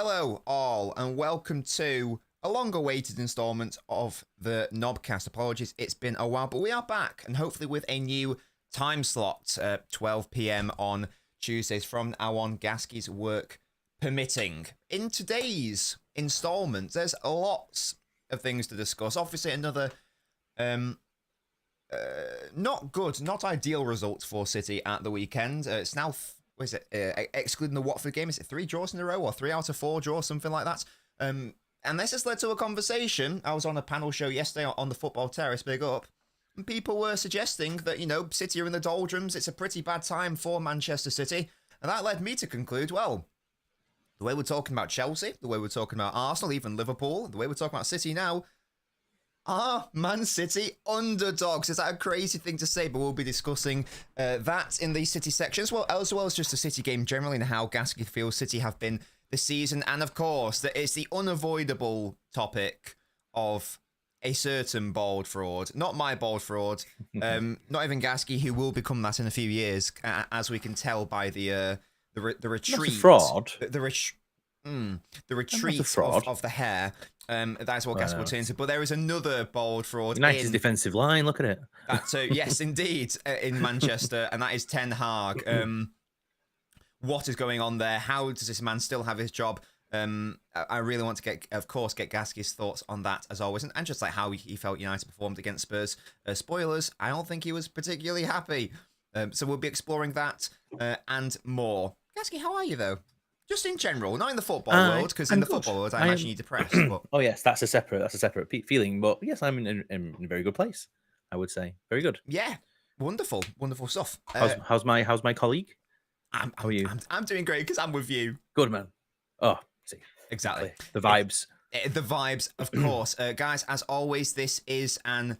Hello, all, and welcome to a long-awaited installment of the NobCast. Apologies, it's been a while, but we are back, and hopefully with a new time slot, 12 p.m. on Tuesdays from now on, Gasky's work permitting. In today's installment, there's lots of things to discuss. Obviously, another not ideal results for City at the weekend. It's now, excluding the Watford game, is it 3 draws in a row or 3 out of 4 draws, something like that? And this has led to a conversation. I was on a panel show yesterday on the Football Terrace, big up, and people were suggesting that, City are in the doldrums. It's a pretty bad time for Manchester City. And that led me to conclude, well, the way we're talking about Chelsea, the way we're talking about Arsenal, even Liverpool, the way we're talking about City now, are Man City underdogs? Is that a crazy thing to say? But we'll be discussing that in the City section, as well as just the City game generally and how Gasky feels City have been this season. And of course, that is the unavoidable topic of a certain bald fraud. Not my bald fraud. Not even Gasky, who will become that in a few years, as we can tell by the retreat. That's a fraud. The retreat of the hair. That's what Gasky will turn into. But there is another bald fraud. United's defensive line, look at it. Yes, indeed, in Manchester, and that is Ten Hag. What is going on there? How does this man still have his job? I really want to get Gasky's thoughts on that, as always, and just like how he felt United performed against Spurs. Spoilers, I don't think he was particularly happy. So we'll be exploring that and more. Gasky, how are you, though? Just in general, not in the football world, because in the football world, I imagine you're depressed. But... Oh yes, that's a separate feeling. But yes, I'm in a very good place. I would say very good. Yeah, wonderful stuff. How's my colleague? How are you? I'm doing great because I'm with you. Good man. Oh, see, exactly the vibes. The vibes, of course, guys. As always, this is an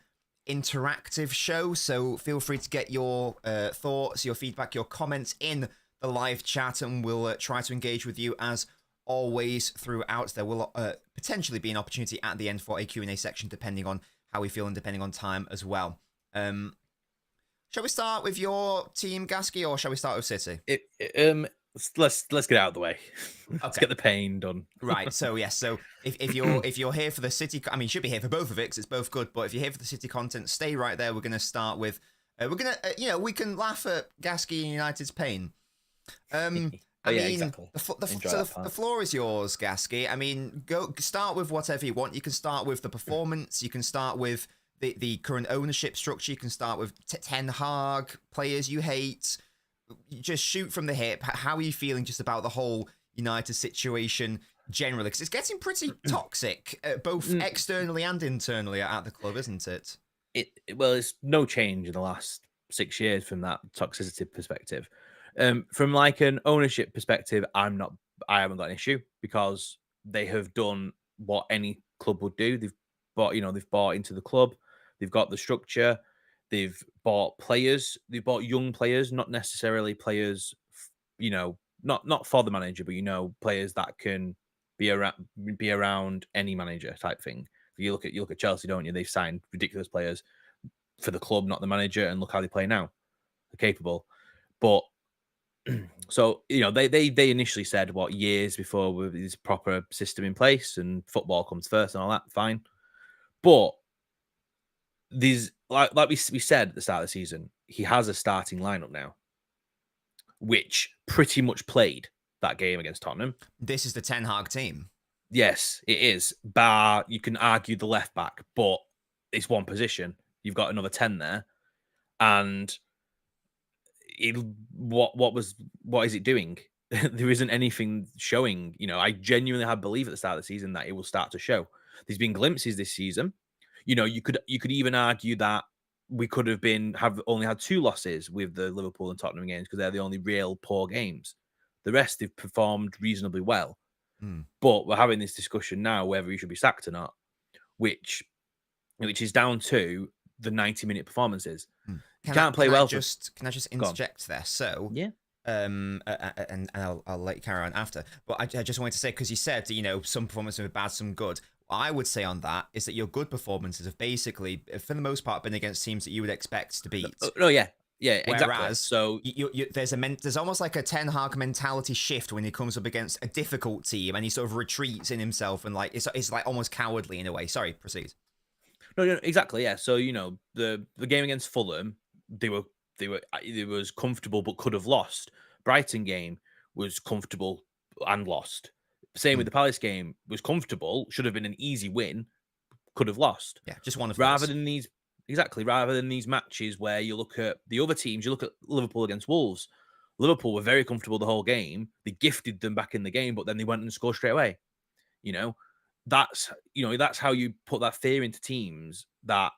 interactive show, so feel free to get your thoughts, your feedback, your comments in the live chat, and we'll try to engage with you as always throughout. There will potentially be an opportunity at the end for a Q&A section, depending on how we feel and depending on time as well. Shall we start with your team, Gasky, or shall we start with City? Let's get it out of the way. Let's get the pain done. Right. So yes. So if you're here for the City, I mean, you should be here for both of it because it's both good. But if you're here for the City content, stay right there. We're gonna start with we can laugh at Gasky and United's pain. Exactly. The floor is yours, Gasky. I mean, start with whatever you want. You can start with the performance. You can start with the current ownership structure. You can start with Ten Hag, players you hate. Just shoot from the hip. How are you feeling just about the whole United situation generally? Because it's getting pretty toxic, both externally and internally at the club, isn't it? Well, it's no change in the last 6 years from that toxicity perspective. From like an ownership perspective, I haven't got an issue because they have done what any club would do. They've bought into the club. They've got the structure. They've bought players. They've bought young players, not necessarily players, not for the manager, but players that can be around any manager type thing. You look at Chelsea, don't you? They've signed ridiculous players for the club, not the manager, and look how they play now. They're capable, but so they initially said what years before with this proper system in place and football comes first and all that, fine, but these like we said at the start of the season, he has a starting lineup now, which pretty much played that game against Tottenham. This is the Ten Hag team. Yes, it is. Bar, you can argue the left back, but it's one position. You've got another 10 there, and what is it doing? There isn't anything showing. I genuinely have belief at the start of the season that it will start to show. There's been glimpses this season. You could even argue that we could have only had 2 losses with the Liverpool and Tottenham games because they're the only real poor games. The rest have performed reasonably well. But we're having this discussion now whether he should be sacked or not, which is down to the 90-minute performances. Can I just interject there? So yeah, and I'll let you carry on after. But I just wanted to say, because you said some performances are bad, some good. What I would say on that is that your good performances have basically, for the most part, been against teams that you would expect to beat. No, yeah. Yeah, exactly. Whereas So there's almost like a Ten Hag mentality shift when he comes up against a difficult team and he sort of retreats in himself and like it's like almost cowardly in a way. Sorry, proceed. no, exactly. Yeah. So the game against Fulham, they were it was comfortable but could have lost. Brighton game was comfortable and lost. Same with Mm, the Palace game, was comfortable, should have been an easy win, could have lost. yeah, just one of Rather those. than these rather than these matches where you look at the other teams, you look at Liverpool against Wolves. Liverpool were very comfortable the whole game. They gifted them back in the game, but then they went and scored straight away. You know, that's how you put that fear into teams that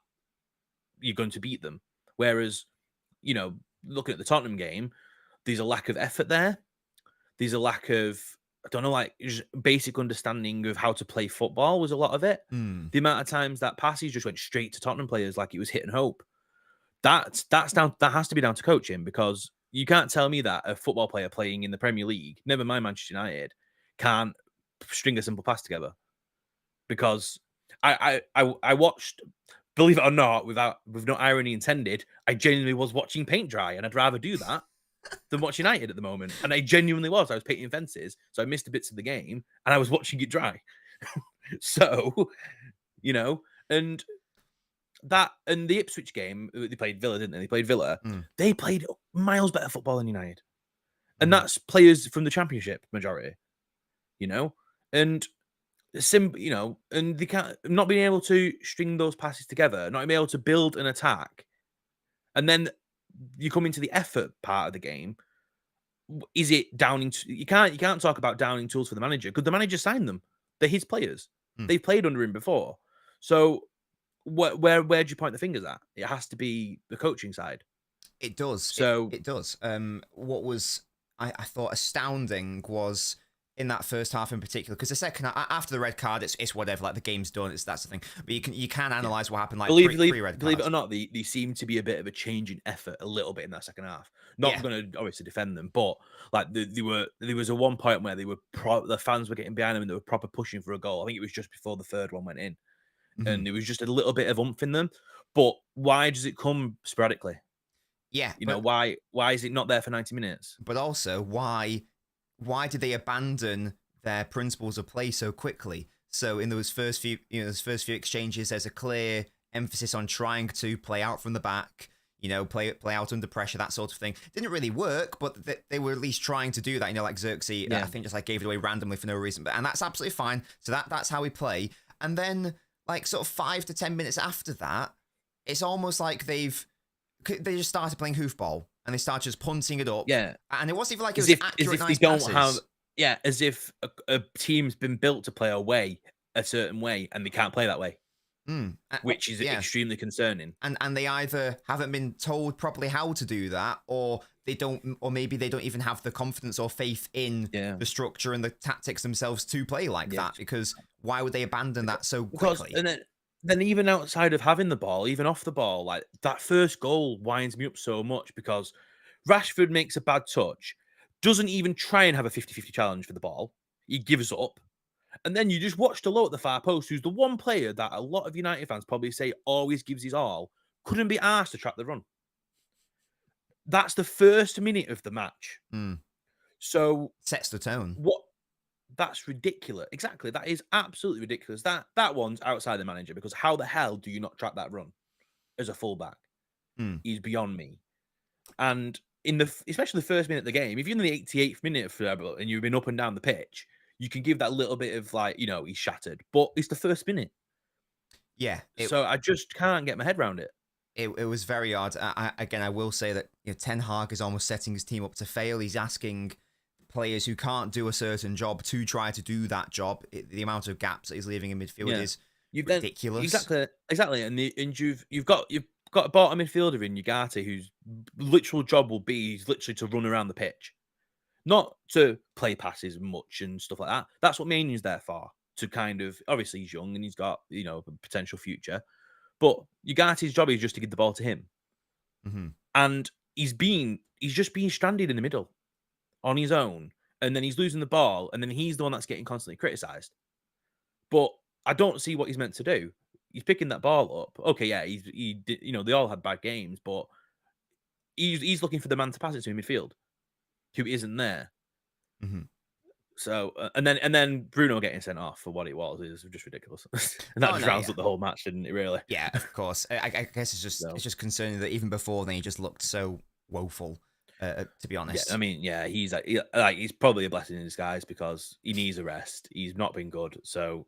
you're going to beat them. Whereas, looking at the Tottenham game, there's a lack of effort there. There's a lack of, I don't know, like just basic understanding of how to play football was a lot of it. Mm. The amount of times that passes just went straight to Tottenham players like it was hit and hope. That's down. That has to be down to coaching, because you can't tell me that a football player playing in the Premier League, never mind Manchester United, can't string a simple pass together. Because I watched, believe it or not, with no irony intended, I genuinely was watching paint dry, and I'd rather do that than watch United at the moment. And I genuinely was. I was painting fences, so I missed the bits of the game, and I was watching it dry. So, and the Ipswich game, they played Villa, didn't they? They played Villa. Mm. They played miles better football than United. And Mm. that's players from the Championship majority, and and they can't, not being able to string those passes together, not being able to build an attack, and then you come into the effort part of the game. Is it Downing? You can't talk about Downing tools for the manager, because the manager signed them. They're his players. Mm. They've played under him before. So where do you point the fingers at? It has to be the coaching side. It does. So It does. What was I thought astounding was in that first half in particular, because the second after the red card, it's whatever. Like the game's done. That's the thing. But you can analyze what happened. Like pre-red believe it cards. or not, they seem to be a bit of a change in effort a little bit in that second half. Not Yeah. going to obviously defend them, but like there was a one point where the fans were getting behind them and they were proper pushing for a goal. I think it was just before the third one went in, Mhm. and it was just a little bit of oomph in them. But why does it come sporadically? Yeah. Why is it not there for 90 minutes? But also why did they abandon their principles of play so quickly? So in those first few exchanges, there's a clear emphasis on trying to play out from the back, play out under pressure, that sort of thing. Didn't really work, but they were at least trying to do that. Like Xerxes, Yeah. I think just like gave it away randomly for no reason, and that's absolutely fine. So that's how we play. And then like sort of 5 to 10 minutes after that, it's almost like they just started playing hoofball and they started just punting it up. Yeah, And it wasn't even like it as was if accurate, they nice don't passes. have. Yeah, as if a team's been built to play a certain way, and they can't play that way, which is extremely concerning. And they either haven't been told properly how to do that, or maybe they don't even have the confidence or faith in the structure and the tactics themselves to play like that. Because why would they abandon that so quickly? And then even outside of having the ball, even off the ball, like that first goal winds me up so much, because Rashford makes a bad touch, doesn't even try and have a 50-50 challenge for the ball. He gives up. And then you just watch Delo at the far post, who's the one player that a lot of United fans probably say always gives his all, couldn't be asked to track the run. That's the first minute of the match. So sets the tone. That's ridiculous. Exactly. That is absolutely ridiculous. That one's outside the manager, because how the hell do you not track that run as a fullback? He's beyond me. And especially the first minute of the game, if you're in the 88th minute and you've been up and down the pitch, you can give that little bit of like, he's shattered. But it's the first minute. Yeah. So I just can't get my head around it. It was very odd. I will say that Ten Hag is almost setting his team up to fail. He's asking players who can't do a certain job to try to do that job. The amount of gaps that he's leaving in midfield is ridiculous. Exactly. And you've got a bottom midfielder in Ugarte whose literal job will be literally to run around the pitch, not to play passes much and stuff like that. That's what Mainion's there for. To kind of, obviously he's young and he's got a potential future, but Ugarte's job is just to give the ball to him, and he's just being stranded in the middle on his own, and then he's losing the ball, and then he's the one that's getting constantly criticised. But I don't see what he's meant to do. He's picking that ball up. Okay, yeah, they all had bad games, but he's looking for the man to pass it to in midfield, who isn't there. Mhm. So and then Bruno getting sent off for what it was is just ridiculous, and that Oh, just no, rounds yeah. up the whole match, didn't it? Really? Yeah, of course. I guess So it's just concerning that even before then he just looked so woeful. To be yeah, I honest. mean, yeah, he's like he's probably a blessing in disguise because he needs a rest. He's not been good, so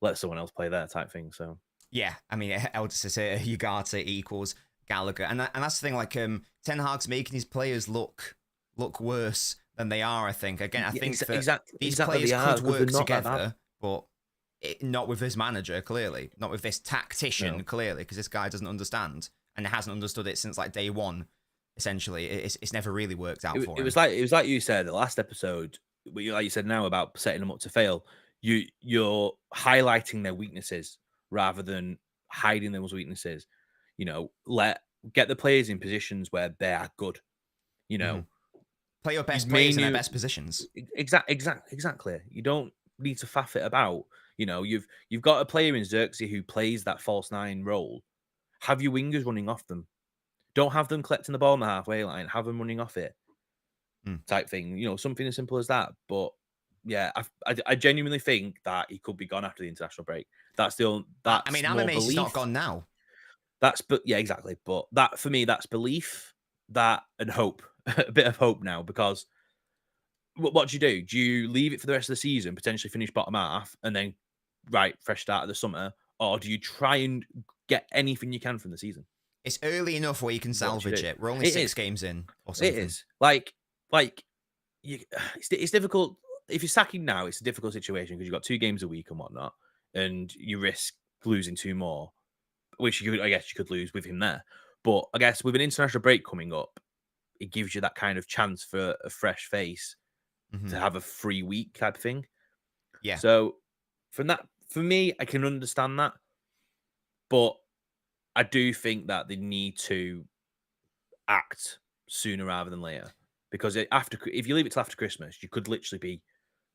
let someone else play there type thing. So Yeah, I mean, Elder says Ugarte equals Gallagher, and that's the thing. Like, Ten Hag's making his players look worse than they are. I think. Again, I yeah, think that these exactly players they are could because they're work not that bad. together, but not with this manager. Clearly, not with this tactician. No, Clearly, because this guy doesn't understand and hasn't understood it since like day one. Essentially, it's never really worked out for it him. was like you said the last episode, like you said now about setting them up to fail. You're highlighting their weaknesses rather than hiding those weaknesses. You know, get the players in positions where they are good. You Hmm. know, Play your you've best players in their made best positions. exactly. You don't need to faff it about. You know, you've got a player in Xerxes who plays that false nine role. Have your wingers running off them. Don't have them collecting the ball on the halfway line. Have them running off it, Hmm. type thing. You know, something as simple as that. But yeah, I genuinely think that he could be gone after the international break. That's I mean, that's I'm more amazed he's not belief. gone now. But yeah, exactly. But that for me, that's belief, that and hope. A bit of hope now because what do you do? Do you leave it for the rest of the season, potentially finish bottom half, and then fresh start of the summer, or do you try and get anything you can from the season? It's early enough where you can What do you salvage do? it. We're only It 6 games in or it something. is like you, it's difficult if you're sacking now. It's a difficult situation because you've got 2 games a week and whatnot, and you risk losing 2 more, which I guess you could lose with him there. But I guess with an international break coming up, it gives you that kind of chance for a fresh face Hmm. to have a free week type of thing. Yeah. So from that, for me, I can understand that, but I do think that they need to act sooner rather than later because if you leave it till after Christmas, you could literally be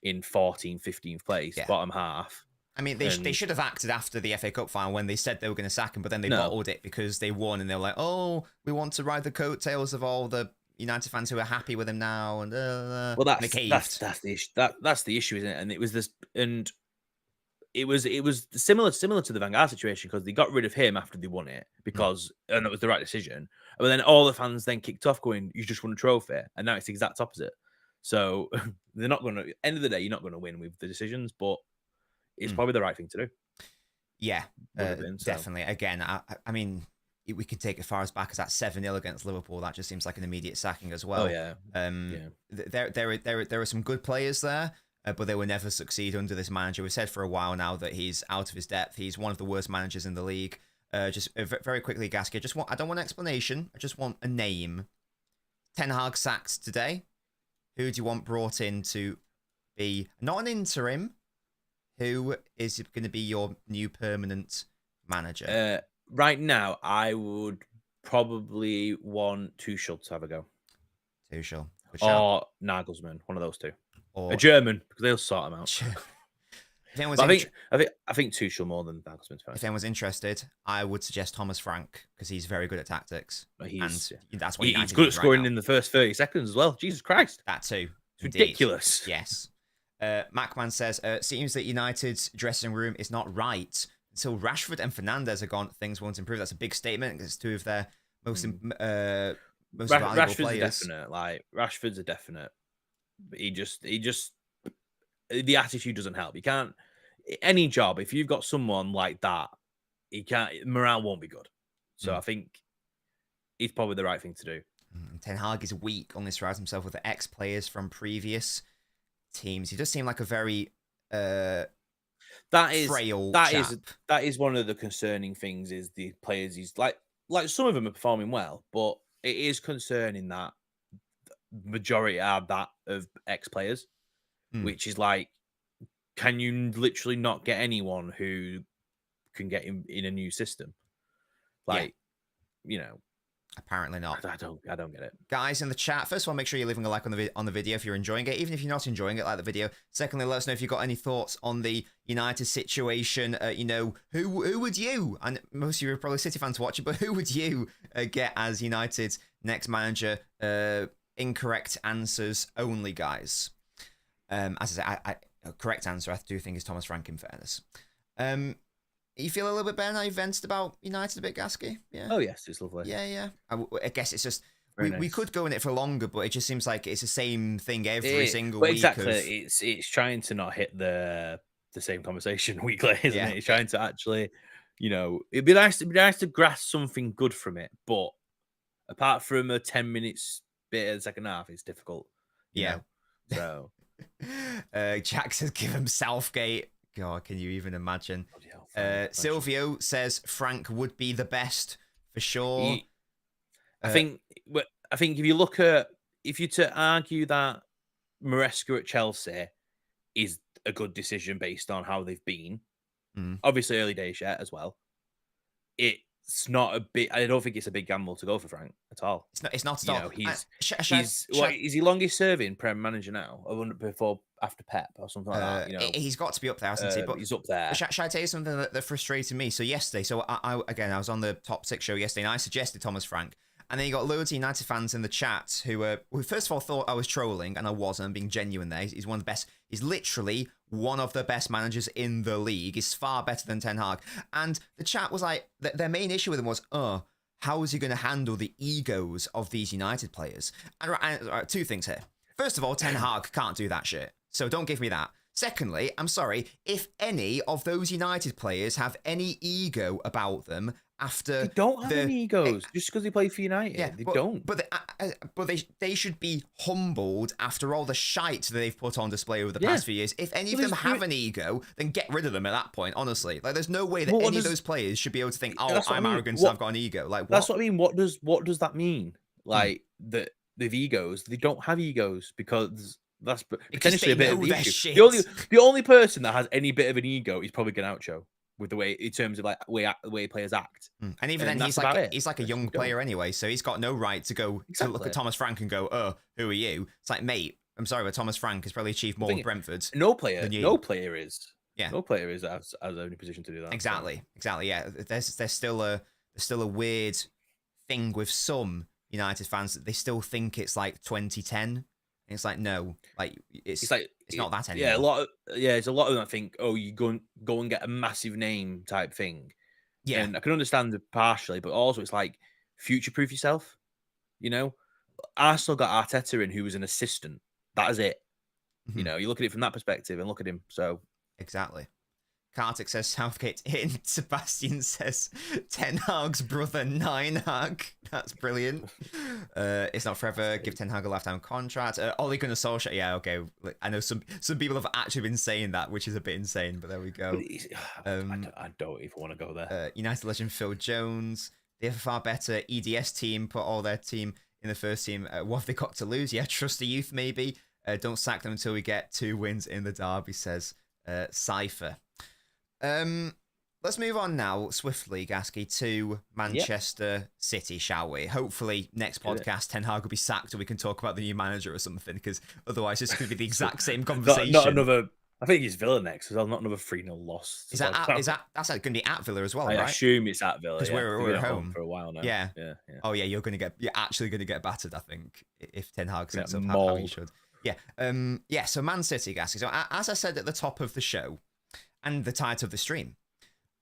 in 14th, 15th place, Yeah. bottom half. I mean, they And should have acted after the FA Cup final when they said they were going to sack him, but then they no, bottled it because they won and they were like, oh, we want to ride the coattails of all the United fans who are happy with him now. And well, they that's caved. that's the issue. That's the issue, isn't it? And it was this, and it was similar to the Van Gaal situation because they got rid of him after they won it Mm. and that was the right decision. But then all the fans then kicked off going, "You just won a trophy," and now it's the exact opposite. So they're not going to. End of the day, you're not going to win with the decisions, but it's Mm. probably the right thing to do. Yeah, Would have been so. definitely. Again, I mean, we could take it far as back as that 7-0 against Liverpool. That just seems like an immediate sacking as Oh well. yeah, yeah. There are some good players there, but they will never succeed under this manager. We've said for a while now that he's out of his depth. He's one of the worst managers in the league. Very quickly, Gasky. I don't want an explanation. I just want a name. Ten Hag sacked today. Who do you want brought in to be not an interim? Who is going to be your new permanent manager? Right now, I would probably want Tuchel to have a go, Tuchel. Good shout. or Nagelsmann, one of those two. A Or German because they'll sort them out. if anyone's But I think Tuchel more than Nagelsmann. if anyone's interested, I would suggest Thomas Frank because he's very good at tactics, He's and that's what he's United good need at right scoring now. in the first 30 seconds as well. Jesus Christ, That too. it's Indeed. ridiculous. Yes. Macman says, seems that United's dressing room is not right. Until Rashford and Fernandes are gone, things won't improve. That's a big statement because it's two of their most valuable Rashford's players. a definite. Like Rashford's a definite. He just the attitude doesn't help. You can't any job if you've got someone like that, morale won't be good. So I think it's probably the right thing to do. Ten Hag is weak on this surrounds himself with the ex-players from previous teams. He does seem like a very That frail is one of the concerning things is the players he's like some of them are performing well, but it is concerning that majority are that of ex-players, which is like, can you literally not get anyone who can get in a new system? Like, you know, Apparently not. I don't get it. Guys in the chat, first of all, make sure you're leaving a like on the video if you're enjoying it. Even if you're not enjoying it, like the video. Secondly, let us know if you've got any thoughts on the United situation. You know, who would you, and most of you are probably City fans watching, but who would you get as United's next manager? Incorrect answers only, guys. As I say, a correct answer I do think is Thomas Frank, in fairness. You feel a little bit better now you've vented about United a bit, Gasky? Yeah. Oh yes, it's lovely. Yeah. I guess it's just Very we nice. could go in it for longer, but it just seems like it's the same thing every single but week. exactly, it's trying to not hit the same conversation weekly, isn't it? It's trying to actually, you know, it'd be nice to grasp something good from it, but apart from a 10 minutes bit of the second half, it's difficult. You know? So Jack says give him Southgate. God, can you even imagine? Silvio says Frank would be the best for sure. I think if you look at, if you're to argue that Maresca at Chelsea is a good decision based on how they've been, obviously early days yet as well, it's not a big. I don't think it's a big gamble to go for Frank at all. It's not. You know, is he longest serving Prem manager now? I wonder before after Pep or something like that. You know, he's got to be up there, hasn't he? But he's up there. Shall I tell you something that frustrated me? So yesterday, I was on the Top 6 show yesterday, and I suggested Thomas Frank. And then you got loads of United fans in the chat who first of all thought I was trolling, and I wasn't. I'm being genuine there. He's one of the best. He's literally one of the best managers in the league. He's far better than Ten Hag. And the chat was like, their main issue with him was, how is he going to handle the egos of these United players? And two things here. First of all, Ten Hag can't do that shit. So don't give me that. Secondly, I'm sorry, if any of those United players have any ego about them after they don't have any egos just because they play for United. Yeah, they don't. But they should be humbled after all the shite that they've put on display over the past few years. If any of them have an ego, then get rid of them at that point. Honestly, like there's no way that any of those players should be able to think, "Oh, I'm arrogant, so I've got an ego." Like that's what I mean. What does that mean? Like that they've egos? They don't have egos because that's potentially a bit of the issue. The only person that has any bit of an ego is probably Ganacho. With the way, in terms of like way players act, and even then he's like a young player anyway, so he's got no right to go to look at Thomas Frank and go, "Oh, who are you?" It's like, mate, I'm sorry, but Thomas Frank has probably achieved more with Brentford. No player is. No player has any position to do that. Exactly. Yeah, there's still a weird thing with some United fans that they still think it's like 2010. And it's like, no, like it's not that anymore. It's a lot of them that think, oh, you go and get a massive name type thing. Yeah, and I can understand it partially, but also it's like future-proof yourself. You know, Arsenal got Arteta in, who was an assistant. That is it. You know, you look at it from that perspective and look at him. So exactly. Kartik says Southgate in. Sebastian says Ten Hag's brother Nine Hag. That's brilliant. It's not forever. Give Ten Hag a lifetime contract. Ole Gunnar Solskjaer. Yeah, okay. I know some people have actually been saying that, which is a bit insane, but there we go. I don't even want to go there. United legend Phil Jones. They have a far better EDS team. Put all their team in the first team. What have they got to lose? Yeah, trust the youth maybe. Don't sack them until we get 2 wins in the derby, says Cypher. Let's move on now swiftly, Gasky, to Manchester City, shall we? Hopefully next podcast Ten Hag will be sacked and we can talk about the new manager or something, because otherwise it's going to be the exact same conversation. Not another. I think it's Villa next, so not another 3-0 loss. That's going to be at Villa as well, right? I assume it's at Villa because we're at home for a while now. Yeah. Oh yeah, you're actually going to get battered, I think, if Ten Hag sets up how he should. Yeah. So Man City, Gasky. So as I said at the top of the show and the title of the stream,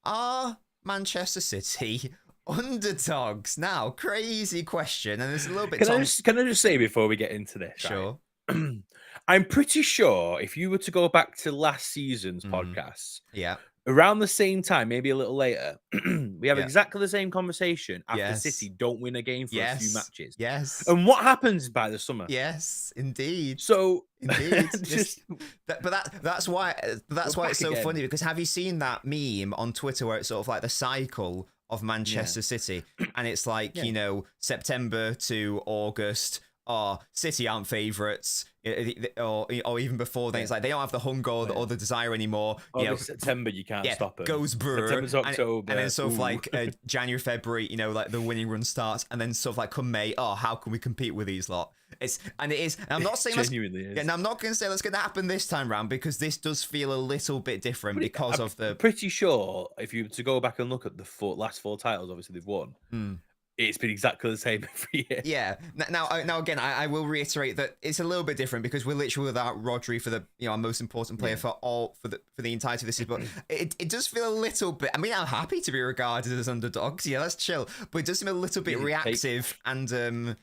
are Manchester City underdogs? Now, crazy question, and it's a little bit. Can I just say before we get into this? Sure. Right? I'm pretty sure if you were to go back to last season's podcasts, around the same time, maybe a little later, we have exactly the same conversation after City don't win a game for a few matches. Yes. And what happens by the summer? Yes, indeed. So indeed. That's why it's so funny, because have you seen that meme on Twitter where it's sort of like the cycle of Manchester City, and it's like, you know, September to August, oh, City aren't favourites, or even before then, it's like they don't have the hunger or the desire anymore. August, September, you can't stop them. Goes brr, September's October. and then sort of like January, February, like the winning run starts, and then sort of like come May, oh, how can we compete with these lot? It is. And I'm not saying genuinely is. And I'm not going to say that's going to happen this time round, because this does feel a little bit different because of the. I'm pretty sure if you to go back and look at the last 4 titles, obviously they've won. It's been exactly the same every year. Yeah. Now again, I will reiterate that it's a little bit different because we're literally without Rodri for the our most important player for the entirety of this season. But it does feel a little bit. I mean, I'm happy to be regarded as underdogs. Yeah, that's chill. But it does seem a little bit reactive and a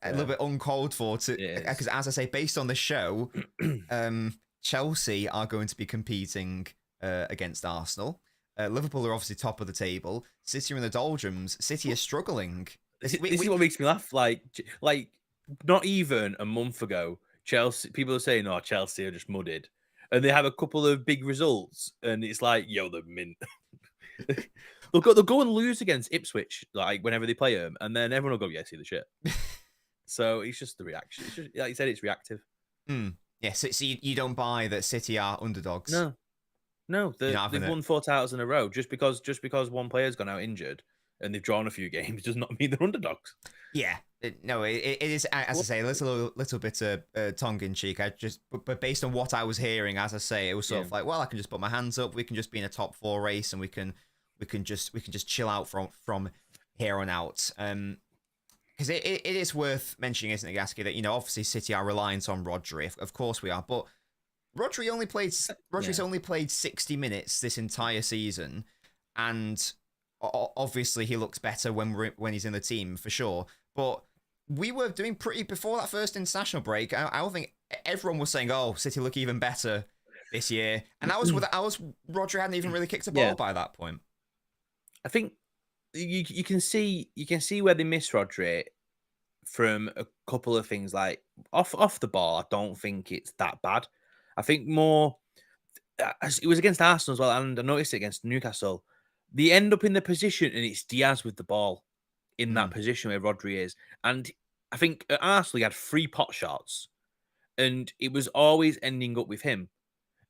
little bit uncalled for. Because as I say, based on the show, Chelsea are going to be competing against Arsenal. Liverpool are obviously top of the table. City are in the doldrums. City are struggling. This is what makes me laugh. Like not even a month ago, Chelsea people are saying, "Oh, Chelsea are just mudded," and they have a couple of big results, and it's like, "Yo, they're mint." They'll go and lose against Ipswich, like whenever they play them, and then everyone will go, "Yeah, see the shit." So it's just the reaction. It's just, like you said, it's reactive. Yeah, so you don't buy that City are underdogs. No, they've won 4 titles in a row. Just because one player's gone out injured and they've drawn a few games does not mean they're underdogs. Yeah, it is, as I say, a little bit of tongue in cheek. But based on what I was hearing, as I say, it was sort of like, well, I can just put my hands up. We can just be in a top 4 race, and we can just chill out from here on out. Because it is worth mentioning, isn't it, Gasky, that obviously City are reliant on Rodri. Of course we are, but Rodri's only played 60 minutes this entire season, and obviously he looks better when he's in the team for sure. But we were doing pretty before that first international break. I don't think everyone was saying, "Oh, City look even better this year," and I was Rodri hadn't even really kicked a ball by that point. I think you can see where they miss Rodri from a couple of things, like off the ball. I don't think it's that bad. I think more it was against Arsenal as well, and I noticed it against Newcastle. They end up in the position, and it's Diaz with the ball in that position where Rodri is. And I think at Arsenal, he had 3 pot shots, and it was always ending up with him.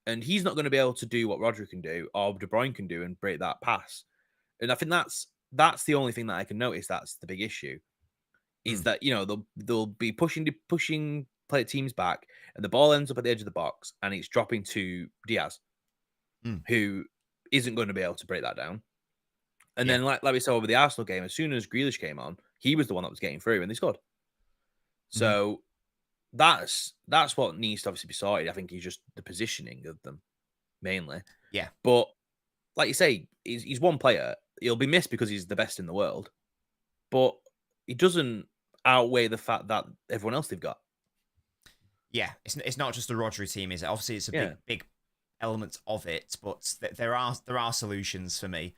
And he's not going to be able to do what Rodri can do or De Bruyne can do and break that pass. And I think that's the only thing that I can notice. That's the big issue, is that they'll be pushing play teams back, and the ball ends up at the edge of the box, and it's dropping to Diaz, who isn't going to be able to break that down. And then, like we saw with the Arsenal game, as soon as Grealish came on, he was the one that was getting through, and they scored. So that's what needs to obviously be sorted. I think he's just the positioning of them mainly. Yeah, but like you say, he's one player. He'll be missed because he's the best in the world, but he doesn't outweigh the fact that everyone else they've got. Yeah, it's not just the Rodri team, is it? Obviously, it's a big element of it, but there are solutions for me,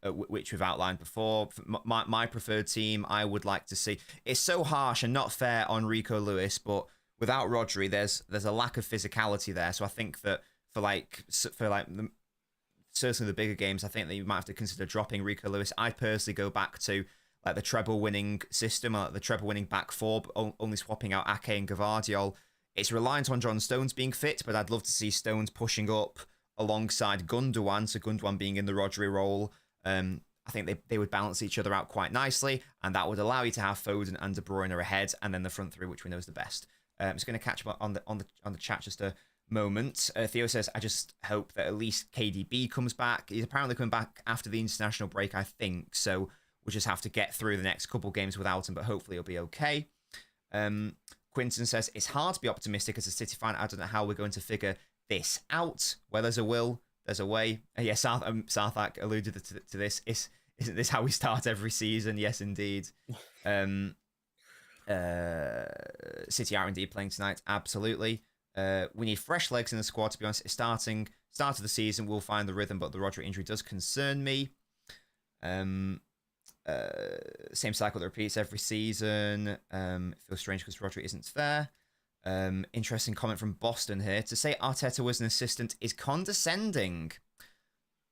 which we've outlined before. My preferred team, I would like to see. It's so harsh and not fair on Rico Lewis, but without Rodri, there's a lack of physicality there. So I think that for certainly the bigger games, I think that you might have to consider dropping Rico Lewis. I personally go back to like the treble winning system, or the treble winning back 4, but only swapping out Ake and Gvardiol. It's reliant on John Stones being fit, but I'd love to see Stones pushing up alongside Gundogan, so Gundogan being in the Rodri role. I think they would balance each other out quite nicely, and that would allow you to have Foden and De Bruyne ahead, and then the front 3, which we know is the best. I'm just going to catch up on the chat just a moment. Theo says, I just hope that at least KDB comes back. He's apparently coming back after the international break, I think, so we'll just have to get through the next couple games without him, but hopefully he'll be okay. Quinton says, it's hard to be optimistic as a City fan. I don't know how we're going to figure this out. Where there's a will, there's a way. Yeah, Sarthak alluded to this. Isn't this how we start every season? Yes, indeed. City are indeed playing tonight. Absolutely. We need fresh legs in the squad, to be honest. Start of the season, we'll find the rhythm, but the Rodri injury does concern me. Same cycle that repeats every season. It feels strange because Rodri isn't there. Interesting comment from Boston here. To say Arteta was an assistant is condescending.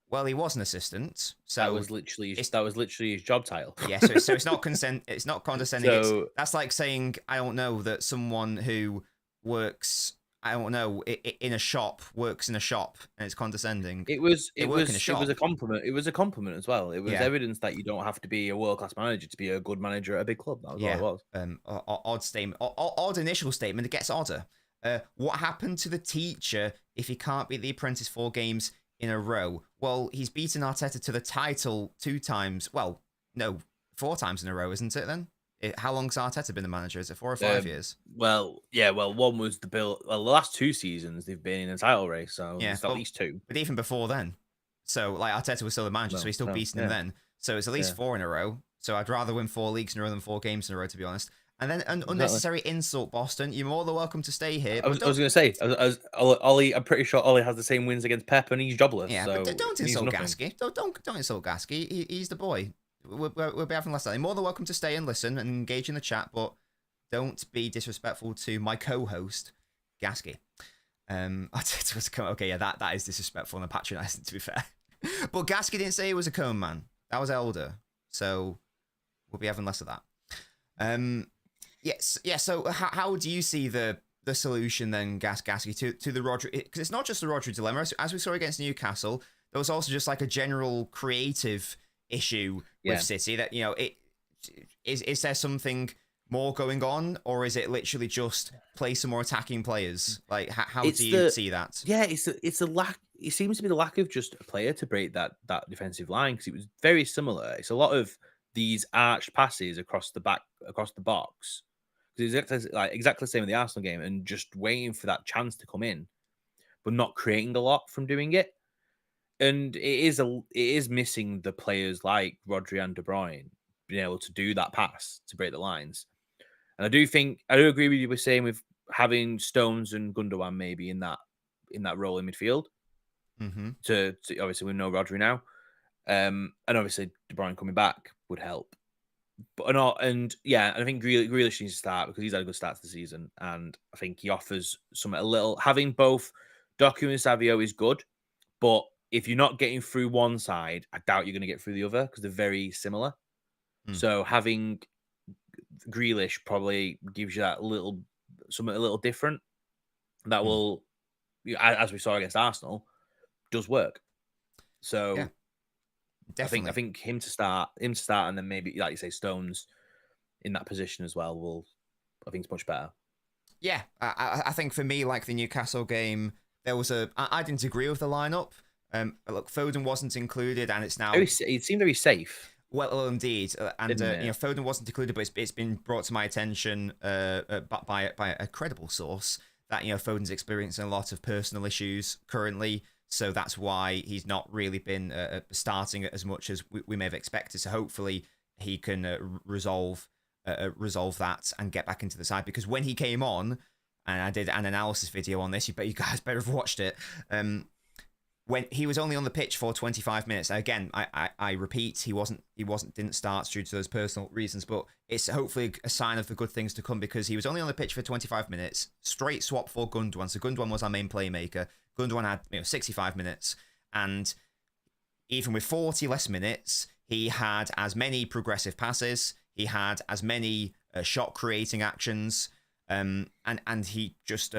Well, he was an assistant, so That was literally his job title. yeah. So it's not consent. It's not condescending. So That's like saying, I don't know, that someone who works, I don't know, in a shop works in a shop, and it's condescending. it was They work in a shop. a compliment. It was a compliment as well. It was Yeah. evidence that you don't have to be a world class manager to be a good manager at a big club. That was all it was. Odd statement. Odd initial statement. It gets odder. What happened to the teacher if he can't beat the apprentice 4 games in a row? Well, he's beaten Arteta to the title 2 times. Well, no, 4 times in a row, isn't it then? How long's Arteta been the manager? Is it 4 or 5 years? Well, yeah. Well, one was the last 2 seasons they've been in a title race, so Yeah, it's at least 2. But even before then. So, like, Arteta was still the manager, so he's still beating him then. So it's at least 4 in a row. So I'd rather win 4 leagues in a row than 4 games in a row, to be honest. And then an unnecessary insult, Boston. You're more than welcome to stay here. I was going to say, Ollie. I'm pretty sure Ollie has the same wins against Pep, and he's jobless. Yeah, so but don't insult Gasky. Don't insult Gasky. He's the boy. We'll be having less of that. You're more than welcome to stay and listen and engage in the chat, but don't be disrespectful to my co-host, Gasky. Okay, yeah, that is disrespectful and patronising, to be fair. But Gasky didn't say he was a cone man. That was Elder. So we'll be having less of that. Yes, yeah. So how do you see the solution then, Gasky, to the Rodri? Because it's not just the Rodri dilemma. As we saw against Newcastle, there was also just like a general creative issue with City. That is there something more going on, or is it literally just play some more attacking players? Like how do you see that? Yeah, it's a lack. It seems to be the lack of just a player to break that defensive line, because it was very similar. It's a lot of these arched passes across the box. It's exactly the same in the Arsenal game, and just waiting for that chance to come in, but not creating a lot from doing it. And it is missing the players like Rodri and De Bruyne being able to do that pass to break the lines. And I do agree with you with saying with having Stones and Gundogan maybe in that role in midfield. Mm-hmm. To obviously we know Rodri now, and obviously De Bruyne coming back would help. But I think Grealish needs to start because he's had a good start to the season, and I think he offers something a little. Having both Doku and Savio is good, but if you're not getting through one side, I doubt you're going to get through the other because they're very similar. So having Grealish probably gives you that something a little different that will, as we saw against Arsenal, does work. So yeah, definitely. I think him to start, and then maybe, like you say, Stones in that position as well I think it's much better. Yeah, I think for me, like the Newcastle game, there was I didn't agree with the lineup. Look, Foden wasn't included, and it's now it seemed very safe. Well, indeed, and Foden wasn't included, but it's been brought to my attention by a credible source that Foden's experiencing a lot of personal issues currently, so that's why he's not really been starting as much as we may have expected. So hopefully he can resolve that and get back into the side, because when he came on, and I did an analysis video on this, you guys better have watched it. When he was only on the pitch for 25 minutes. Again, I repeat, he didn't start due to those personal reasons, but it's hopefully a sign of the good things to come, because he was only on the pitch for 25 minutes, straight swap for Gundogan. So Gundogan was our main playmaker. Gundogan had 65 minutes, and even with 40 less minutes, he had as many progressive passes, he had as many shot creating actions, and he just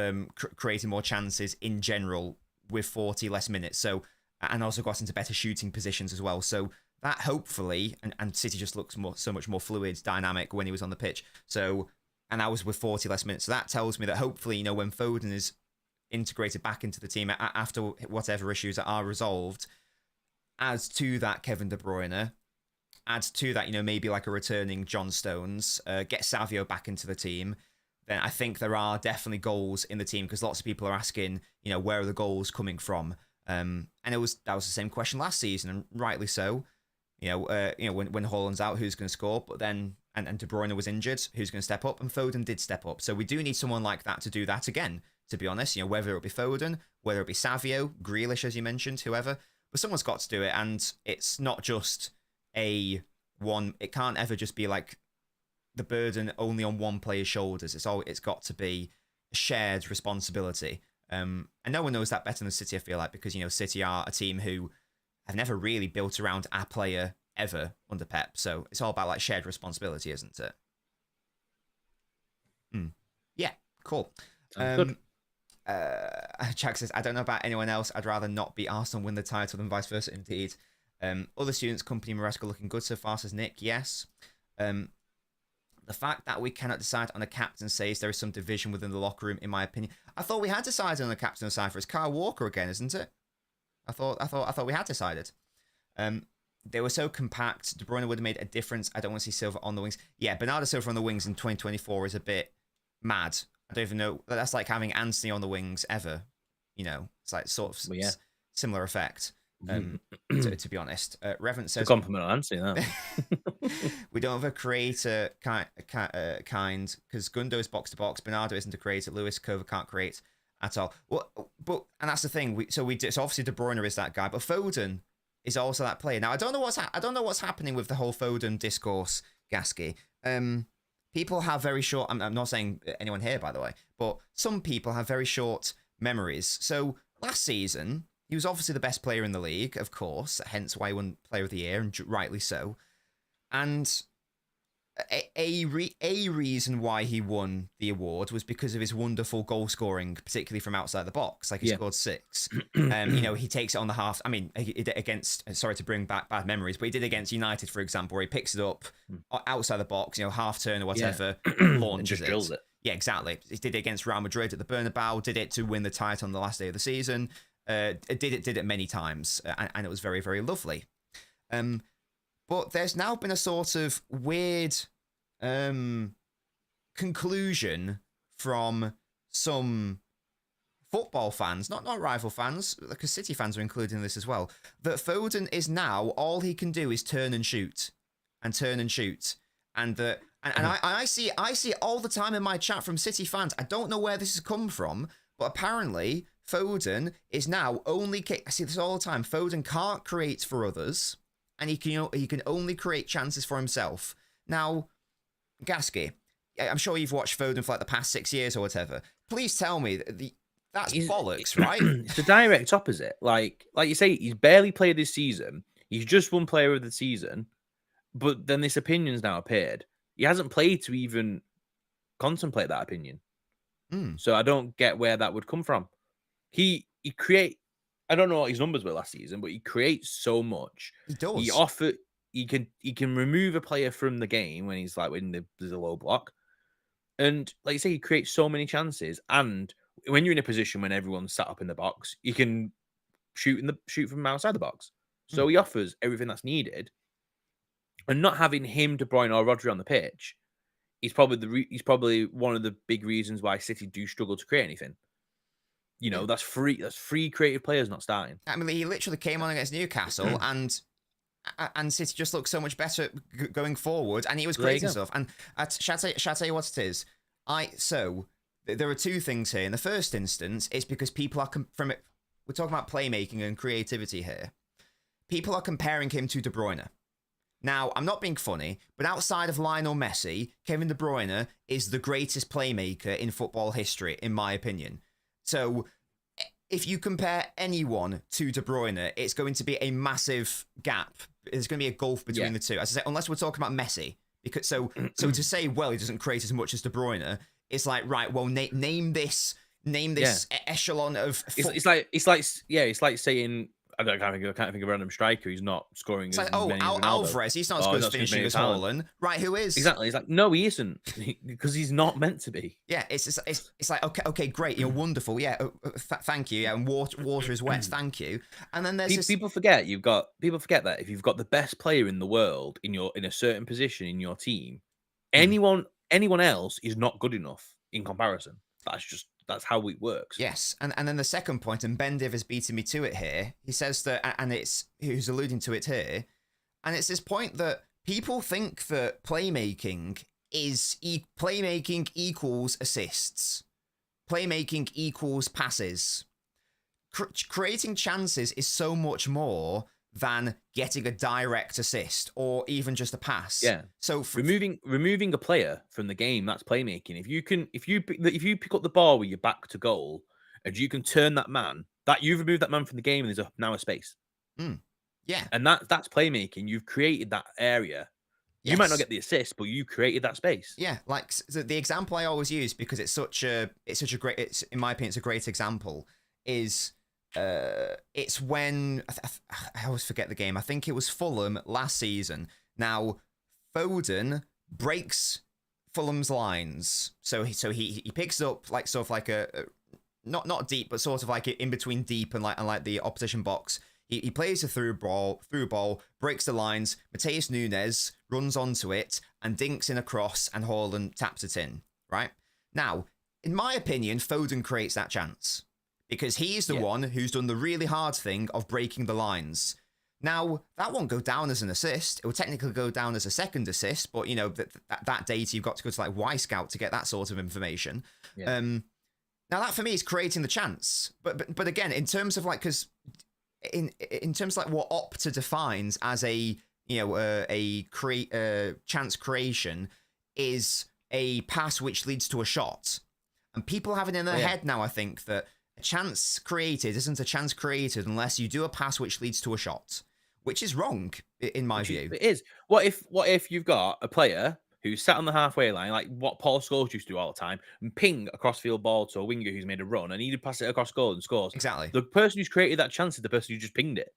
created more chances in general with 40 less minutes. So, and also got into better shooting positions as well. So that hopefully, and City just looks so much more fluid, dynamic when he was on the pitch. So, and that was with 40 less minutes. So that tells me that hopefully, when Foden is integrated back into the team after whatever issues are resolved, adds to that Kevin De Bruyne, adds to that, maybe like a returning John Stones, get Savio back into the team, then I think there are definitely goals in the team, because lots of people are asking, where are the goals coming from? And that was the same question last season, and rightly so. When Haaland's out, who's going to score? But then, and De Bruyne was injured, who's going to step up? And Foden did step up. So we do need someone like that to do that again, to be honest. Whether it be Foden, whether it be Savio, Grealish, as you mentioned, whoever. But someone's got to do it, and it's not just it can't ever just be like the burden only on one player's shoulders. It's got to be a shared responsibility. And no one knows that better than City, I feel like, because City are a team who have never really built around a player ever under Pep. So it's all about like shared responsibility, isn't it? Yeah, cool. Sounds good. Jack says, I don't know about anyone else. I'd rather not be Arsenal win the title than vice versa, indeed. Other students, company Maresca looking good so far, says Nick. Yes. The fact that we cannot decide on a captain says there is some division within the locker room, in my opinion. I thought we had decided on a captain of Cypher. It's Kyle Walker again, isn't it? I thought we had decided. They were so compact. De Bruyne would have made a difference. I don't want to see Silva on the wings. Yeah, Bernardo Silva on the wings in 2024 is a bit mad. I don't even know. That's like having Anthony on the wings ever. You know, it's like sort of similar effect. To be honest, Reverend says, a compliment on Anthony. That. We don't have a creator kind because Gundo is box to box. Bernardo isn't a creator. Lewis Kova can't create at all. Well, but and that's the thing. So obviously De Bruyne is that guy, but Foden is also that player. Now I don't know what's happening with the whole Foden discourse, Gasky. People have very short. I'm not saying anyone here, by the way, but some people have very short memories. So last season, he was obviously the best player in the league, of course, hence why he won Player of the Year, and rightly so. And a reason why he won the award was because of his wonderful goal scoring, particularly from outside the box. Like he scored 6. He takes it on the half. I mean, he did against. Sorry to bring back bad memories, but he did against United, for example, where he picks it up outside the box, half turn or whatever, launches just drills it. Yeah, exactly. He did it against Real Madrid at the Bernabeu. Did it to win the title on the last day of the season. Did it many times, and it was very, very lovely. But there's now been a sort of weird conclusion from some football fans, not rival fans, because City fans are included in this as well, that Foden is now, all he can do is turn and shoot. And I see it all the time in my chat from City fans. I don't know where this has come from, but apparently Foden is now only. I see this all the time. Foden can't create for others, and he can only create chances for himself. Now, Gasky, I'm sure you've watched Foden for like the past 6 years or whatever. Please tell me that's bollocks, right? It's the direct opposite. Like you say, he's barely played this season. He's just won Player of the Season, but then this opinion's now appeared. He hasn't played to even contemplate that opinion. So I don't get where that would come from. He create. I don't know what his numbers were last season, but he creates so much. He does. He can remove a player from the game when he's like when there's a low block, and like you say, he creates so many chances. And when you're in a position when everyone's sat up in the box, you can shoot from outside the box. So he offers everything that's needed. And not having him, De Bruyne, or Rodri on the pitch, he's probably one of the big reasons why City do struggle to create anything. That's free creative players not starting. I mean, he literally came on against Newcastle and City just looked so much better going forward, and he was creating stuff. And shall I tell you what it is? There are two things here. In the first instance, it's because people are we're talking about playmaking and creativity here. People are comparing him to De Bruyne. Now, I'm not being funny, but outside of Lionel Messi, Kevin De Bruyne is the greatest playmaker in football history, in my opinion. So, if you compare anyone to De Bruyne, it's going to be a massive gap. There's going to be a gulf between the two. As I say, unless we're talking about Messi. Because so to say, well, he doesn't create as much as De Bruyne, it's like, right, well, name this echelon of. It's like saying. I can't think of a random striker who's not scoring. It's like, Alvarez, he's not as good as finishing as Haaland. Right, who is? Exactly. It's like, no, he isn't, because he's not meant to be. Yeah, it's like, okay, great, you're wonderful. Yeah, thank you. Yeah, and water is wet. Thank you. And then there's people forget that if you've got the best player in the world in a certain position in your team, anyone else is not good enough in comparison. That's how it works. Yes, and then the second point, and Ben Div has beaten me to it here. He says that, and it's who's alluding to it here, and it's this point that people think that playmaking equals assists, playmaking equals passes. Creating chances is so much more than getting a direct assist or even just a pass. Yeah. So removing a player from the game, that's playmaking. If you pick up the ball with your back to goal and you can turn that man, that you've removed that man from the game and there's now a space. Yeah. And that's playmaking. You've created that area. You might not Yes. get the assist, but you created that space. Yeah, like so the example I always use because it's such a great it's in my opinion it's a great example is it's when I always forget the game. I think it was Fulham last season. Now Foden breaks Fulham's lines, so he picks up like sort of like a not deep, but sort of like in between deep and like the opposition box. He plays a through ball, breaks the lines. Mateus Nunes runs onto it and dinks in a cross, and Haaland taps it in. Right now, in my opinion, Foden creates that chance because he's the one who's done the really hard thing of breaking the lines. Now, that won't go down as an assist. It will technically go down as a second assist, but, you know, that data, you've got to go to, like, Y-Scout to get that sort of information. Yeah. Now, that, for me, is creating the chance. But again, in terms of, like, because in terms of, like, what Opta defines as a, you know, chance creation is a pass which leads to a shot. And people have it in their head now, I think, that a chance created isn't a chance created unless you do a pass which leads to a shot, which is wrong in my view. It is. What if you've got a player who's sat on the halfway line, like what Paul Scholes used to do all the time, and ping a crossfield ball to a winger who's made a run, and he pass it across goal and scores. Exactly. The person who's created that chance is the person who just pinged it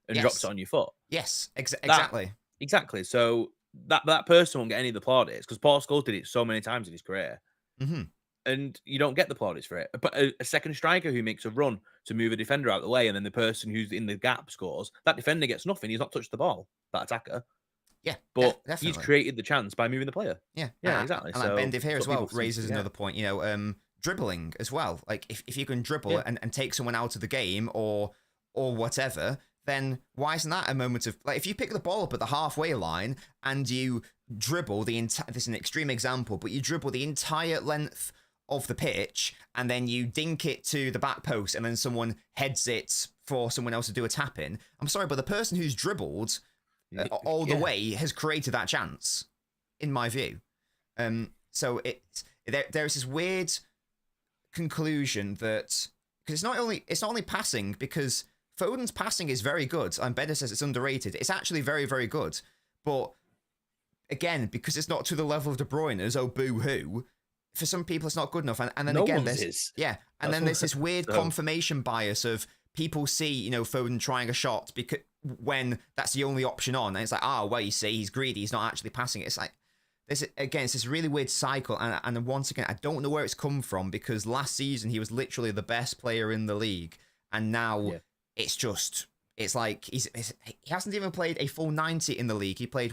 and drops it on your foot. Yes, exactly. Exactly. So that person won't get any of the plaudits because Paul Scholes did it so many times in his career. Mm-hmm. And you don't get the plaudits for it. But a second striker who makes a run to move a defender out of the way, and then the person who's in the gap scores, that defender gets nothing. He's not touched the ball, that attacker. Yeah, but definitely. He's created the chance by moving the player. Yeah, exactly. And so like Bendiv here as well raises another point. You know, dribbling as well. Like if you can dribble and take someone out of the game or whatever, then why isn't that a moment of like if you pick the ball up at the halfway line and you dribble the entire, this is an extreme example, but you dribble the entire length of the pitch and then you dink it to the back post and then someone heads it for someone else to do a tap in. I'm sorry, but the person who's dribbled all the way has created that chance, in my view. So there's this weird conclusion that because it's not only passing because Foden's passing is very good and Bender says it's underrated. It's actually very, very good, but again because it's not to the level of De Bruyne's, oh boo hoo. For some people, it's not good enough, and then again, there's there's this weird confirmation bias of people see, you know, Foden trying a shot because when that's the only option on, and it's like, well, you see, he's greedy, he's not actually passing it. It's like it's this really weird cycle, and once again, I don't know where it's come from because last season he was literally the best player in the league, and now it's like he hasn't even played a full 90 in the league. He played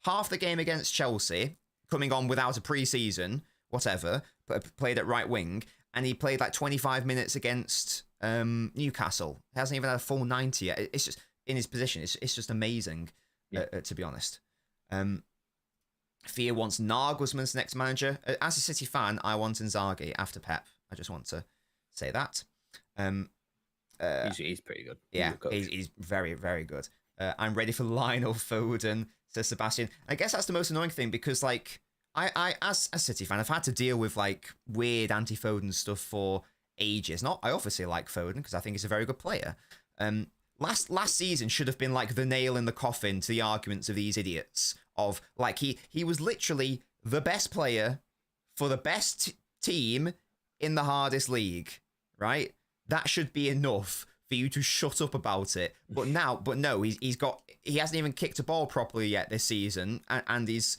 half the game against Chelsea, coming on without a pre-season. Whatever, but played at right wing, and he played like 25 minutes against Newcastle. He hasn't even had a full 90 yet. It's just in his position. It's just amazing, to be honest. Fia wants Nagelsmann's next manager. As a City fan, I want Inzaghi after Pep. I just want to say that. He's pretty good. Yeah, he's very, very good. I'm ready for Lionel Foden, says Sebastian. I guess that's the most annoying thing because, like, I as a City fan, I've had to deal with like weird anti-Foden stuff for ages. I obviously like Foden because I think he's a very good player. Last season should have been like the nail in the coffin to the arguments of these idiots of like he was literally the best player for the best team in the hardest league, right? That should be enough for you to shut up about it. But no, he hasn't even kicked a ball properly yet this season, and he's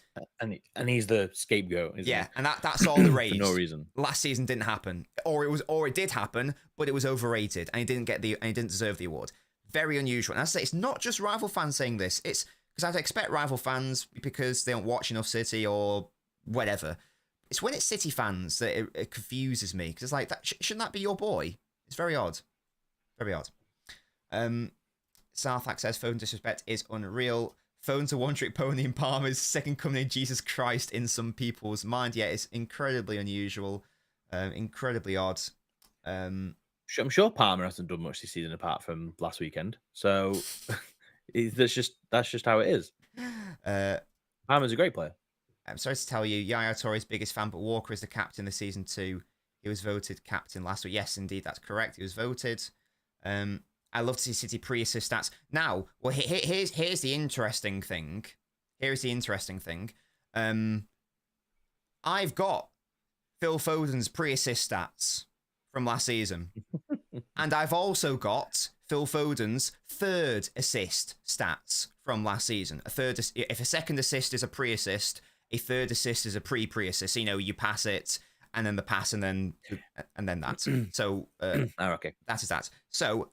the scapegoat. Isn't he? And that's all the rage. For no reason. Last season didn't happen, or it did happen, but it was overrated, and he didn't deserve the award. Very unusual. And I say it's not just rival fans saying this. It's because I'd expect rival fans because they don't watch enough City or whatever. It's when it's City fans that it confuses me because it's like that shouldn't that be your boy? It's very odd. Very odd. Southak says Foden disrespect is unreal. Foden's a one-trick pony in Palmer's second coming of Jesus Christ in some people's mind. Yeah, it's incredibly unusual, incredibly odd. I'm sure Palmer hasn't done much this season apart from last weekend. So that's just how it is. Palmer's a great player. I'm sorry to tell you, Yaya Touré's biggest fan, but Walker is the captain this season too. He was voted captain last week. Yes, indeed, that's correct. He was voted. I love to see City pre-assist stats. Now, well, here's the interesting thing. Here's the interesting thing. I've got Phil Foden's pre-assist stats from last season. And I've also got Phil Foden's third assist stats from last season. If a second assist is a pre-assist, a third assist is a pre-assist. You know, you pass it, and then the pass, and then that. So okay, that is that. So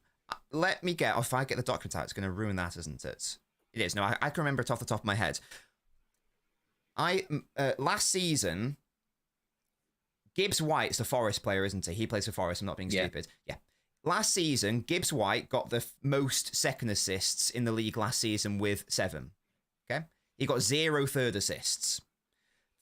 let me get. If I get the document out, it's going to ruin that, isn't it? It is. No, I can remember it off the top of my head. Last season, Gibbs White's the Forest player, isn't he? He plays for Forest. I'm not being stupid. Yeah. Last season, Gibbs White got the most second assists in the league last season with 7. Okay? He got 0 third assists.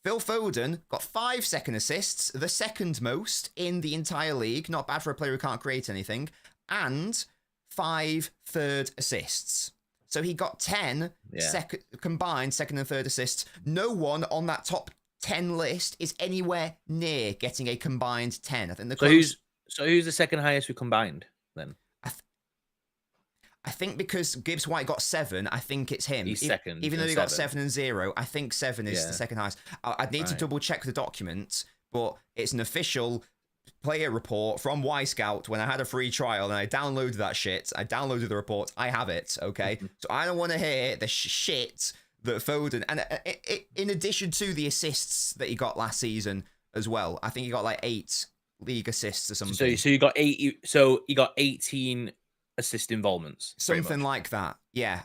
Phil Foden got 5 second assists, the second most in the entire league. Not bad for a player who can't create anything. And 5 third assists. So he got 10 combined second and third assists. No one on that top 10 list is anywhere near getting a combined 10. I think who's the second highest we combined then? I think because Gibbs White got 7, I think it's him. He's second. Even though he got 7 and 0, I think 7 is the second highest. I'd need to double check the document, but it's an official player report from Y-Scout when I had a free trial and I downloaded that shit. I downloaded the report. I have it, okay? So I don't want to hear the shit that Foden... And in addition to the assists that he got last season as well, I think he got like 8 league assists or something. So you got 8. So he got 18 assist involvements, something like that. Yeah.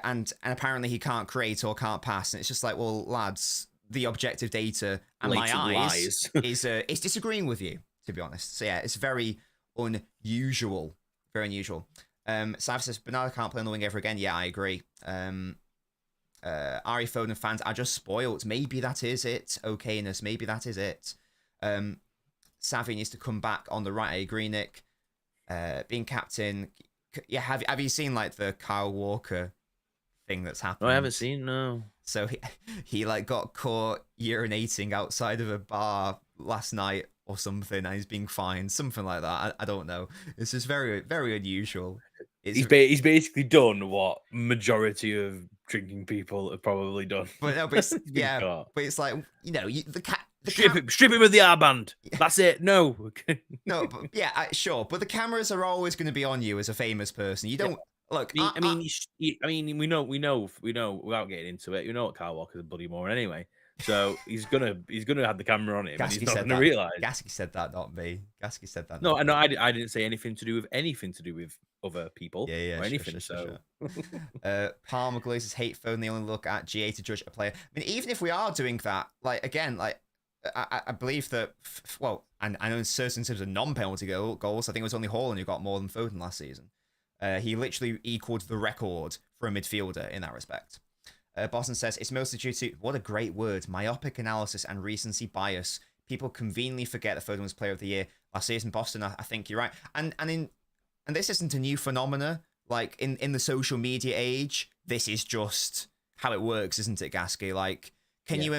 And apparently he can't create or can't pass, and it's just like, well, lads, the objective data and my eyes is disagreeing with you, to be honest. So yeah, it's very unusual. Very unusual. Sav says Bernardo can't play on the wing ever again. Yeah, I agree. Ari Foden fans are just spoilt. Maybe that is it. Okayness. Maybe that is it. Savvy needs to come back on the right. I agree, Nick. Being captain. Yeah, have you seen like the Kyle Walker thing that's happened? I haven't seen, no. So he like got caught urinating outside of a bar last night or something, and he's being fined, something like that. I don't know. It's just very, very unusual. He's basically done what majority of drinking people have probably done. But no, but it's, but it's like, you know, strip him of the armband. That's it. No, no, but yeah, sure. But the cameras are always going to be on you as a famous person. You don't look. I mean, we know without getting into it. You know what Kyle Walker's a bloody moron anyway. So he's gonna have the camera on him, and he's not gonna realize. Gasky said that, not me. Gasky said that. No, I didn't say anything to do with other people. Yeah, or anything. Sure. Palmer Glazers hate Foden. They only look at GA to judge a player. I mean, even if we are doing that, like again, like I believe that. Well, and I know in certain terms of non-penalty goals, I think it was only Haaland who got more than Foden last season. He literally equaled the record for a midfielder in that respect. Boston says, it's mostly due to, what a great word, myopic analysis and recency bias. People conveniently forget that Foden was player of the year last season. Boston, I think you're right. And this isn't a new phenomena. Like, in the social media age, this is just how it works, isn't it, Gasky? Like, can you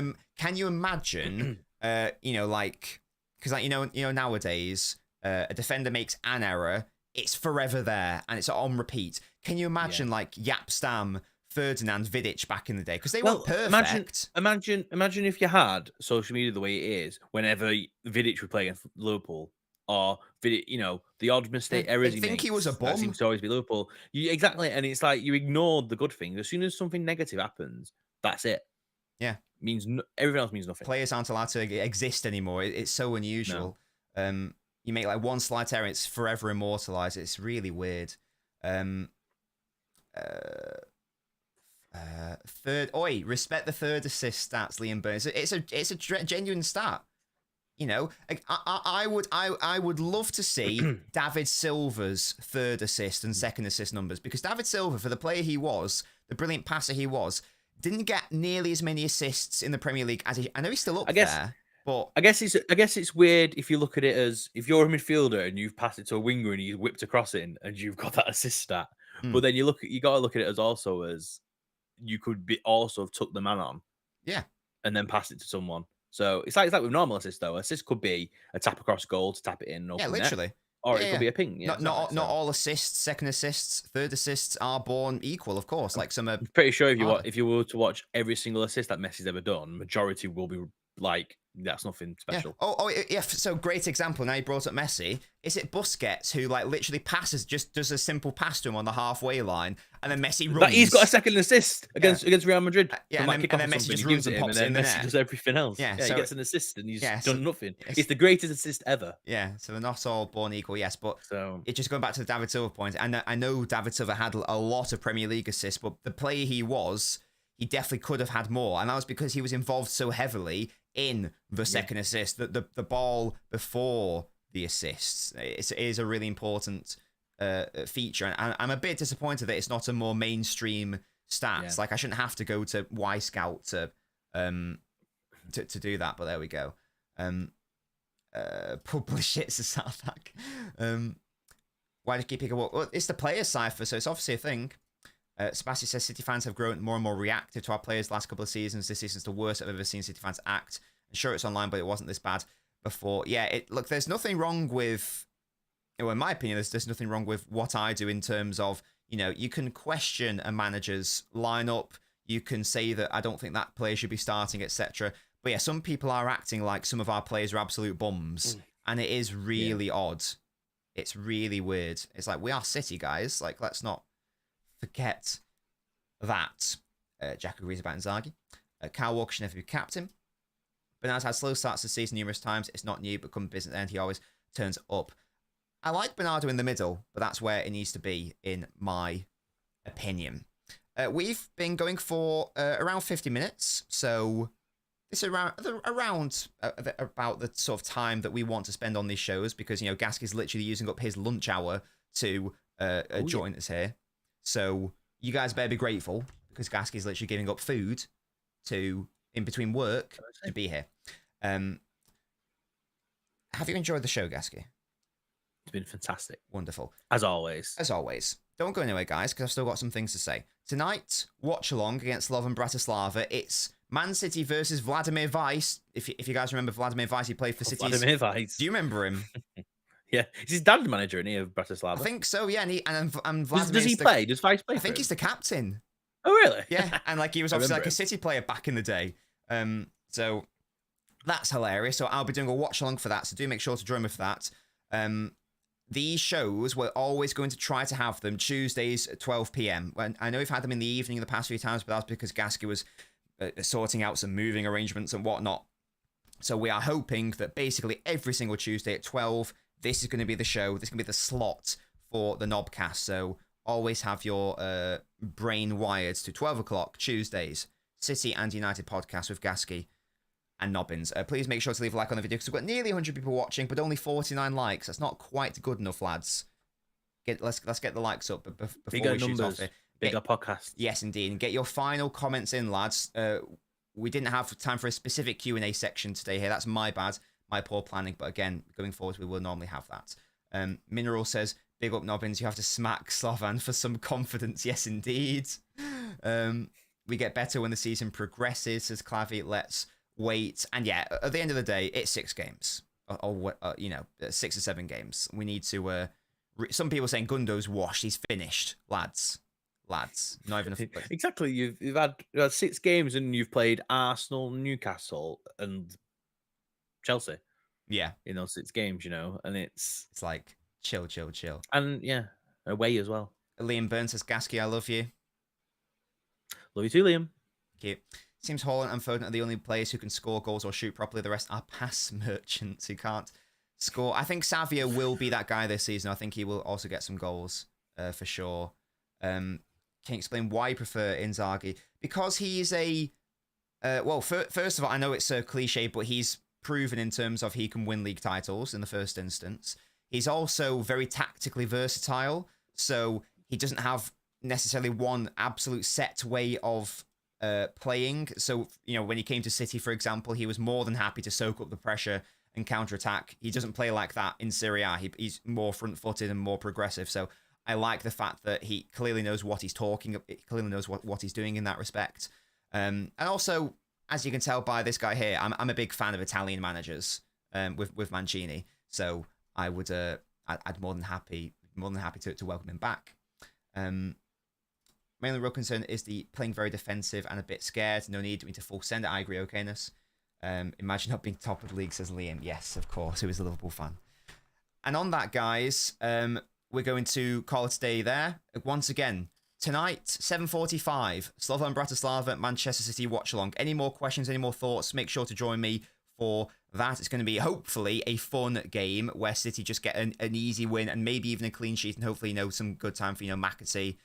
imagine, like, because, like, you know, nowadays, a defender makes an error, it's forever there, and it's on repeat. Can you imagine, like, Yap Stam, Ferdinand, Vidic back in the day, because they weren't perfect. Imagine if you had social media the way it is. Whenever Vidic would play against Liverpool, or Vidic, the odd mistake errors. I think he was a bum. That seems to always be Liverpool. Exactly, and it's like you ignored the good things. As soon as something negative happens, that's it. Yeah, everything else means nothing. Players aren't allowed to exist anymore. It's so unusual. No. You make like one slight error, it's forever immortalized. It's really weird. Respect the third assist stats, Liam Burns. It's a genuine stat. I would love to see David Silva's third assist and second assist numbers, because David Silva, for the player he was, the brilliant passer he was, didn't get nearly as many assists in the Premier League as I know he's still up there. But I guess it's weird if you look at it as, if you're a midfielder and you've passed it to a winger and he's whipped across it and you've got that assist stat. But then you got to look at it as you could be also took the man on, and then pass it to someone. So it's like with normal assists though. Assist could be a tap across goal to tap it in. Literally. or it could be a ping. Yeah, Not all assists, second assists, third assists are born equal, of course. Like some are I'm pretty sure harder. if you were to watch every single assist that Messi's ever done, majority will be like that's nothing special. Yeah. Oh, yeah. So great example. Now you brought up Messi. Is it Busquets who like literally passes, just does a simple pass to him on the halfway line, and then Messi runs? But he's got a second assist against Real Madrid. Yeah, and then Messi just runs and pops it in the Messi net. does everything else. Yeah, he so, gets an assist and he's done so nothing. It's the greatest assist ever. Yeah, so they're not all born equal, yes. But it's just going back to the David Silva point. And I know David Silva had a lot of Premier League assists, but the player he definitely could have had more, and that was because he was involved so heavily in the second assist, that the ball before the assists is a really important feature, and I'm a bit disappointed that it's not a more mainstream stats. Like I shouldn't have to go to Y Scout to do that, but there we go. Publish it to Southak. Why do you keep picking up? Well, it's the player cipher, so it's obviously a thing. Sebastian says City fans have grown more and more reactive to our players the last couple of seasons. This season's the worst I've ever seen City fans act. I'm sure it's online, but it wasn't this bad before. Yeah, look, there's nothing wrong with, in my opinion, there's nothing wrong with what I do in terms of, you can question a manager's lineup. You can say that I don't think that player should be starting, etc. But yeah, some people are acting like some of our players are absolute bums, and it is really odd. It's really weird. It's like, we are City, guys. Like, let's not forget that. Jack agrees about Inzaghi. Kyle Walker should never be captain. Bernard's had slow starts this season numerous times. It's not new, but come business end, he always turns up. I like Bernardo in the middle, but that's where it needs to be, in my opinion. We've been going for around 50 minutes, so it's around about the sort of time that we want to spend on these shows, because, Gasky's literally using up his lunch hour to join us here. So you guys better be grateful, because Gasky's literally giving up food in between work to be here. Have you enjoyed the show, Gasky? It's been fantastic. Wonderful. As always. Don't go anywhere, guys, because I've still got some things to say. Tonight, Watchalong against Slovan Bratislava. It's Man City versus Vladimir Weiss. If you guys remember Vladimir Weiss, he played for City. Vladimir Weiss. Do you remember him? Yeah. Is his dad the manager in here of Bratislava? I think so, yeah. And Vladimir does he play? Does Weiss play? I think he's the captain. Oh, really? Yeah, and like he was obviously like a City player back in the day. So that's hilarious. So I'll be doing a watch along for that. So do make sure to join me for that. These shows, we're always going to try to have them Tuesdays at 12 p.m. I know we've had them in the evening the past few times, but that's because Gasky was sorting out some moving arrangements and whatnot. So we are hoping that basically every single Tuesday at 12, this is going to be the show. This is going to be the slot for the NobCast. So always have your brain wired to 12 o'clock Tuesdays, City and United podcast with Gasky and NobBins. Please make sure to leave a like on the video, because we've got nearly 100 people watching, but only 49 likes. That's not quite good enough, lads. Let's get the likes up before bigger we shoot numbers, off here. bigger podcast. Yes, indeed. And get your final comments in, lads. We didn't have time for a specific Q&A section today here. That's my bad, my poor planning. But again, going forward, we will normally have that. Mineral says, big up NobBins. You have to smack Slovan for some confidence. Yes, indeed. We get better when the season progresses, says Clavy. Let's wait. And yeah, at the end of the day, it's 6 games. Or 6 or 7 games. We need to... some people saying Gundo's washed. He's finished. Lads. Not even a... Exactly. You've had 6 games and you've played Arsenal, Newcastle, and Chelsea. Yeah. In those 6 games, and it's like chill. And yeah, away as well. Liam Burns says, Gasky, I love you. Love you too, Liam. Thank you. Seems Haaland and Foden are the only players who can score goals or shoot properly. The rest are pass merchants who can't score. I think Savia will be that guy this season. I think he will also get some goals for sure. Can you explain why you prefer Inzaghi? Because he's a... first of all, I know it's a cliche, but he's proven in terms of he can win league titles in the first instance. He's also very tactically versatile, so he doesn't have necessarily one absolute set way of playing. So, when he came to City, for example, he was more than happy to soak up the pressure and counter-attack. He doesn't play like that in Serie A. He's more front-footed and more progressive. So I like the fact that he clearly knows what he's clearly knows what he's doing in that respect. And also, as you can tell by this guy here, I'm a big fan of Italian managers with Mancini. So I would I'd more than happy to welcome him back. My only real concern is the playing very defensive and a bit scared. No need me to full send it. I agree, okayness. Imagine not being top of the league, says Liam. Yes, of course, who is a Liverpool fan. And on that, guys, we're going to call it a day there. Once again, tonight, 7:45, Slovan Bratislava, Manchester City Watchalong. Any more questions, any more thoughts, make sure to join me for that. It's going to be, hopefully, a fun game where City just get an easy win and maybe even a clean sheet and hopefully, some good time for, McAtee,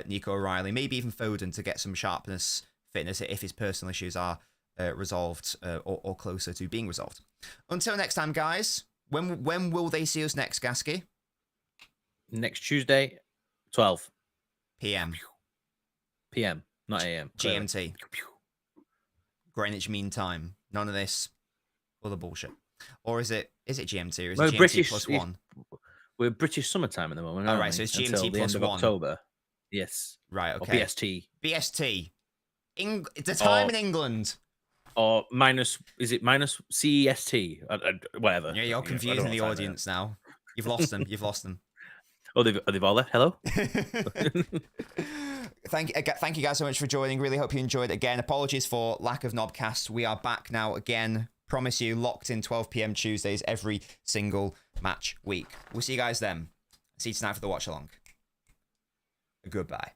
Nico O'Reilly, maybe even Foden to get some sharpness, fitness if his personal issues are resolved or closer to being resolved. Until next time, guys, when will they see us next, Gasky? Next Tuesday, 12 PM. PM, not AM. GMT. Greenwich Mean Time. None of this other bullshit. Or is it GMT or is it GMT British, plus one? We're British summertime at the moment. All right, so it's GMT the plus end of one. October. Yes. Right, okay. Or BST. BST. The time in England. Or minus, is it minus CEST? Whatever. Yeah, you're confusing the audience now. You've lost them. You've lost them. Oh, they've all left. Hello. Thank you guys so much for joining. Really hope you enjoyed. Again, apologies for lack of NobCast. We are back now again. Promise you, locked in 12 p.m. Tuesdays every single match week. We'll see you guys then. See you tonight for the watch along. Goodbye.